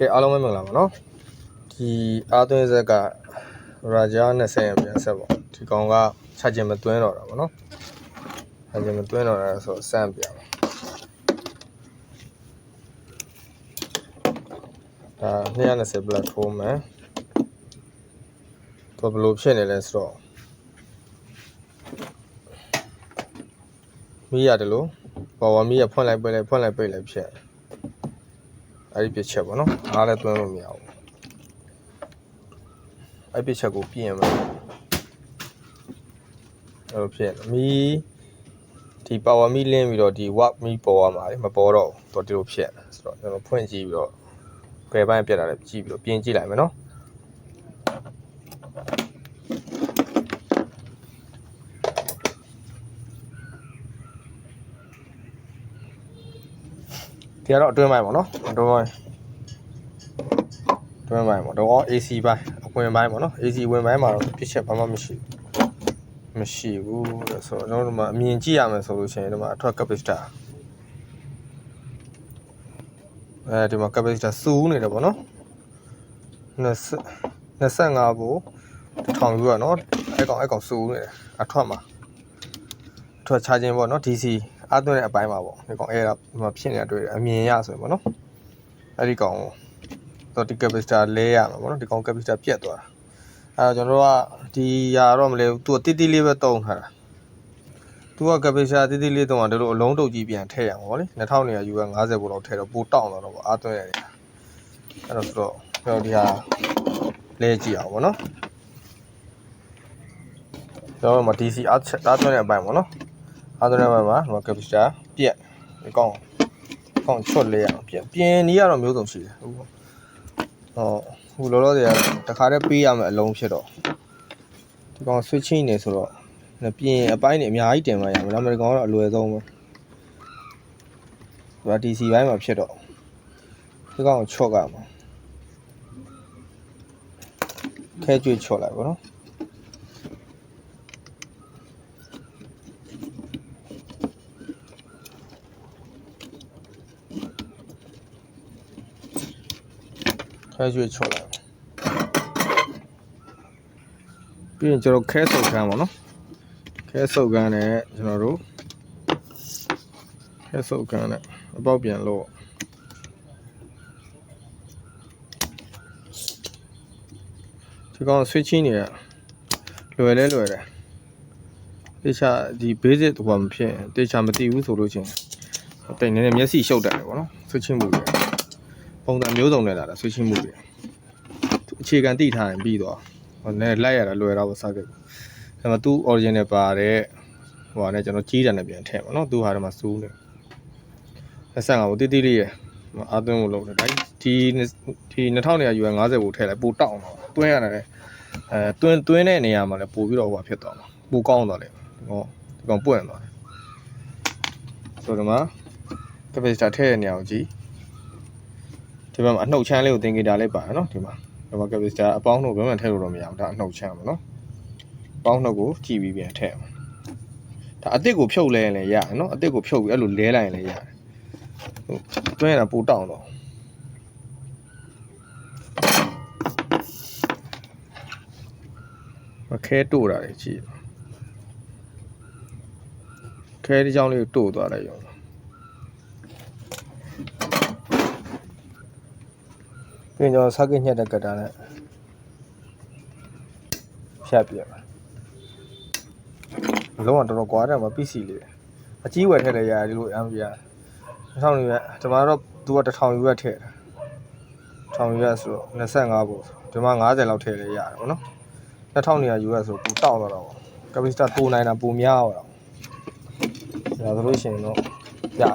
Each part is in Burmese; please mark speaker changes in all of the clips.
Speaker 1: ကဲအားလုံးပဲမင်္ဂလာပါနော်ဒီအားသွင်းဆက်ကရာဂျာ20ပြန်ဆက်ပေါ့ဒီကောင်ကချခြင်းမသွင်းတော့တာပေါ့နော်ချခြင်းမသွင်းတော့တာဆိုစမ်းပြပါဒါ220 platform မှာတော့ဘယ်လိုဖြစ်နေလဲဆိုတော့မီးရတယ်လို့ပေါ်ဝမီးရဖွင့်လိုက်ပိတ်လိုက်ဖြစ်အဲ့ဒီပြချက်ပေါ့နော်အားလည်းသွင်းလို့မရဘူးအဲ့ပြချက်ကိုပြင်မှာအဲ့လိုဖြစ်မီးဒီပါဝါမီးလင်းပြီးတော့ဒီဝပ်မီးပေါ်သွားမှာလေမပေါ်တော့ဘူးဒီလိုဖြစ်ဆိုတော့ကျွန်တော်ဖွင့်ကြည့်ပြီးတော့ဘယ်ပိုင်းပြတ်တာလဲကြည့်ပြီးတော့ပြင်ကြည့်လိုက်မယ်နော်ဒီကတော့အတွင်းပိုင်းပေါ့နော်အတွင်းပိုင်းပေါ့တော့ AC ပိုင်းအဝင်ပိုင်းပေါ့နော် AC ဝင်ပိုင်းမှာတော့ပြစ်ချက်ဘာမှမရှိဘူးတဲ့ဆိုတော့ကျွန်တော်တို့အမြင်ကြည့်ရမယ်ဆိုလို့ရှိရင်ဒီမှာအထွက် capacitor ဒီမှာ capacitor စူးနေတယ်ပေါ့နော်25ကို1000ယူရနော်အဲ့ကောင်စူးနေတယ်အထွက်မှာအထွက်ချခြင်းပေါ့နော် DC အားသွင်းတဲ့အပိုင်းမှာပေါ့ဒီကောင်အဲ့ဒါဒီမှာဖြစ်နေတာတွေ့တယ်အမြင်ရဆိုရင်ပေါ့နော်အဲ့ဒီကောင်တော့ဒီ capacitor လဲရမှာပေါ့နော်ဒီကောင် capacitor ပြတ်သွားတာအဲ့တော့ကျွန်တော်တို့ကဒီຢာတော့မလဲဘူးသူကတိတိလေးပဲတုံးထားတာသူက capacitor တိတိလေးတုံးတာတို့အလုံးတုပ်ကြီးပြန်ထည့်ရမှာပေါ့လေ2200 U က50ဘို့လောက်ထည့်တော့ပိုတောင်းတော့ပေါ့အားသွင်းရတယ်အဲ့တော့ဆိုတော့ကျွန်တော်ဒီဟာလဲကြည့်အောင်ပေါ့နော်ကျွန်တော်တို့မှာ DC အားသွင်းတဲ့အပိုင်းပေါ့နော်အားသွင်းတဲ့အပိုင်းမှာဒီမှာ capacitor ပြတ်ဒီကောင်ချွတ်လဲရအောင်ပြင်နီးရတော့မျိုးစုံရှိတယ်ဟိုလောလောဆယ်တခါတည်းပေးရမယ်အလုံးဖြစ်တော့ဒီကောင် switching နေဆိုတော့ပြင်အပိုင်းနေအများကြီးတင်မှရမယ်ဒါမှမဟုတ်ဒီကောင်ကတော့အလွယ်ဆုံးပဲဒီ DC ဘိုင်းမှာဖြစ်တော့ဒီကောင်ကိုချော့ကမှာခဲကျွေးချော့လိုက်ပါတော့ခဲကျွေးချော့လိုက်ပြီးရင်ကျွန်တော်ခဲဆုပ်ခန်းပေါ့နော်ခဲဆုပ်ခန်းနဲ့ကျွန်တော်တို့ခဲဆုပ်ခန်းနဲ့အပေါက်ပြန်လို့ဒီကောင် switching နေရလွယ်တယ်တေချာဒီ basic ဟိုမဖြစ်တေချာမသိဘူးဆိုလို့ချင်းတိတ်နည်းနည်းမျက်စိရှုပ်တယ်ပေါ့နော် switching မှုတွေပုံစံမျိုးစုံနဲ့လာတာ switching မှုတွေအခြေခံသိထားရင်ပြီးတော့ဟိုနဲ့လိုက်ရတာလွယ်တော့စကားဒါပေမဲ့သူ original ပါတဲ့ဟိုဟာနဲ့ကျွန်တော်ကြီးတယ်နဲ့ပြန်ထည့်ပါနော်သူဟာထဲမှာစူးနေ25ကိုတိတိလေးရအားသွင်းကိုလုပ်တယ်ဒါဒီ2200 U 50ကိုထည့်လိုက်ပိုတောက်တော့တွင်းရတယ်တွင်းတဲ့နေရာမှာလည်းပို့ပြီးတော့ဟိုဖြစ်သွားမှာပိုကောင်းသွားတယ်ဟောဒီကောင်ပွင့်သွားတယ်ဆိုတော့မှာ capacitor ထည့်တဲ့နေရာကိုကြည့်ဒီဘက်မှာအနှုတ်ချမ်းလေးကိုသင်္ကေတလေးပါတယ်နော်ဒီမှာcapacitor အပေါင်းနှုတ်ဘယ်မှထည့်လို့တော့မရဘူးဒါအနှုတ်ချမ်းပါနော်အပေါင်းနှုတ်ကိုကြည့်ပြီးပြန်ထည့်အောင်ဒါအစ်စ်ကိုဖြုတ်လဲရင်လည်းရတယ်နော်အစ်စ်ကိုဖြုတ်ပြီးအဲ့လိုလဲလိုက်ရင်လည်းရတယ်တွင်းရတာပိုတောင်းတော့မခဲတို့တာလေကြည့်ခဲဒီကြောင်းလေးကိုတို့သွားလိုက်ရောပြီးတော့ဆောက်ကညက်တဲ့ကတာနဲ့ဖြတ်ပြပါလုံးဝတော်တော်ကွာတယ်မှာ PC လေးအကြီးဝယ်ထည့်တယ်ရတယ်ဒီလို MB 1000 ယူရဒီမှာတော့သူက1000 ယူရထည့်တယ်1000 ယူရဆိုတော့25ပို့ဒီမှာ50လောက်ထည့်လဲရတယ်ဗောနော်2200 ယူရဆိုပူတောက်တော့ဗော capacitor တိုးနိုင်တာပိုများတော့ဒါဆိုလို့ရှိရင်တော့ရတယ်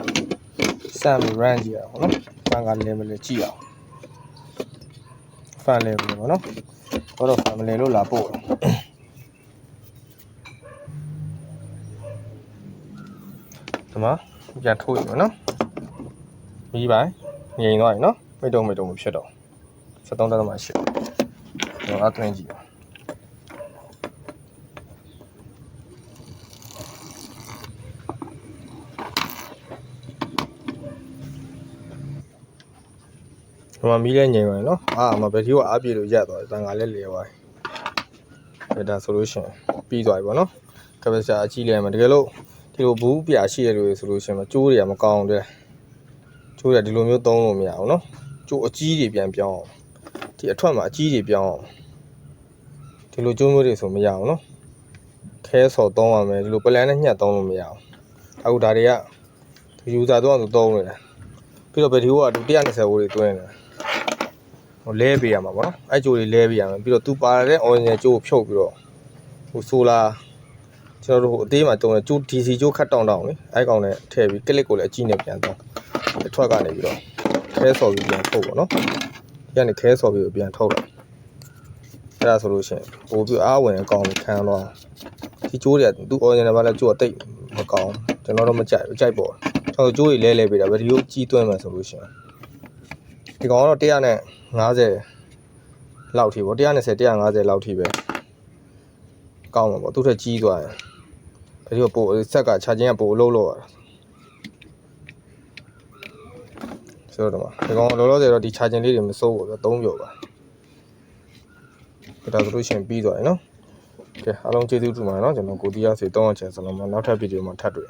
Speaker 1: စမ်းပြီး run ကြည့်ရအောင်နော်ဖန်ကလည်းမလဲကြည့်အောင်ဖန်လဲပြီဗောနော်တော့ဖန်မလဲလို့လာပို့ဒီမှာပြန်ထိုးရမယ်နော်မီးပိုင်းငြိမ်သွားပြီနော်မိတုံမဖြစ်တော့73.8တော့အသွင်းကြည့် ဒီမှာမီးလဲငြိမ်သွားတယ်နော်မဘယ်ထီကိုအားပြေလို့ရက်သွားတယ်တန်ခါလဲလဲသွားတယ်ဒါဆိုလို့ရှိရင်ပြီးသွားပြီပေါ့နော်ကပစတာအကြီးလဲမှာတကယ်လို့ဒီလိုဘူးပြာရှိရလို့ဆိုလို့ရှိရင်ကျိုးတွေကမကောင်းတဲ့ကျိုးတွေဒီလိုမျိုးသုံးလို့မရဘူးနော်ကျိုးအကြီးတွေပြန်ပြောင်းအောင်ဒီအထွက်မှာအကြီးတွေပြောင်းအောင်ဒီလိုကျိုးမျိုးတွေဆိုမရအောင်နော်ခဲဆော်သုံးရမယ်ဒီလိုပလန်နဲ့ညှက်သုံးလို့မရအောင်အခုဒါတွေကဒီယူဇာတော့သူသုံးနေတယ်ပြီးတော့ဘယ်ဒီဟိုကသူ120ဝို့တွေတွင်းတယ်ဟိုလဲပေးရမှာပေါ့နော်အဲ့ကျိုးတွေလဲပေးရမယ်ပြီးတော့သူပါတဲ့ original ကျိုးကိုဖြုတ်ပြီးတော့ဟိုဆိုလာကျွန်တော်တို့ဟိုအသေးမှာတုံးတယ်ကျိုး DC ကျိုးခတ်တောင်းတောင်းလေအဲ့ကောင်နဲ့ထည့်ပြီးကလစ်ကိုလည်းအကြည့်နဲ့ပြန်တော့အထွက်ကနေပြီးတော့ခဲဆော်ပြီးပြန်ထုတ်ပေါ့နော်ဒီကနေခဲဆော်ပြီးပြန်ထုတ်လိုက်အဲ့ဒါဆိုလို့ရှိရင်ပို့ပြီးအားဝင်အကောင်ခံတော့ဒီကျိုးတွေကသူ original ဘာလဲကျိုးအသိမကောင်းကျွန်တော်တော့မကြိုက်ပေါ့ကျွန်တော်ကျိုးတွေလဲပေးတာဗီဒီယိုကြီးသွင်းမယ်ဆိုလို့ရှိရင်ဒီကောင်ကတော့150လောက်ထိပေါ့120 150လောက်ထိပဲကောင်းမှာပေါ့သူ့ထက်ကြီးသွားရင်ဗီဒီယိုပို့ဆက်ကချာချင်းကပို့လို့ရတာဆိုတော့ဒီကောင်လောလောဆယ်တော့ဒီချာချင်းလေးတွေမစိုးဘူးဗျ3ပြောပါဒါဆိုလို့ရှိရင်ပြီးသွားပြီနော်ကဲအားလုံးကျေးဇူးတင်ပါတယ်နော်ကျွန်တော်ကိုတီးရစီ300ချန်စလုံးမှာနောက်ထပ်ဗီဒီယိုမှာထပ်တွေ့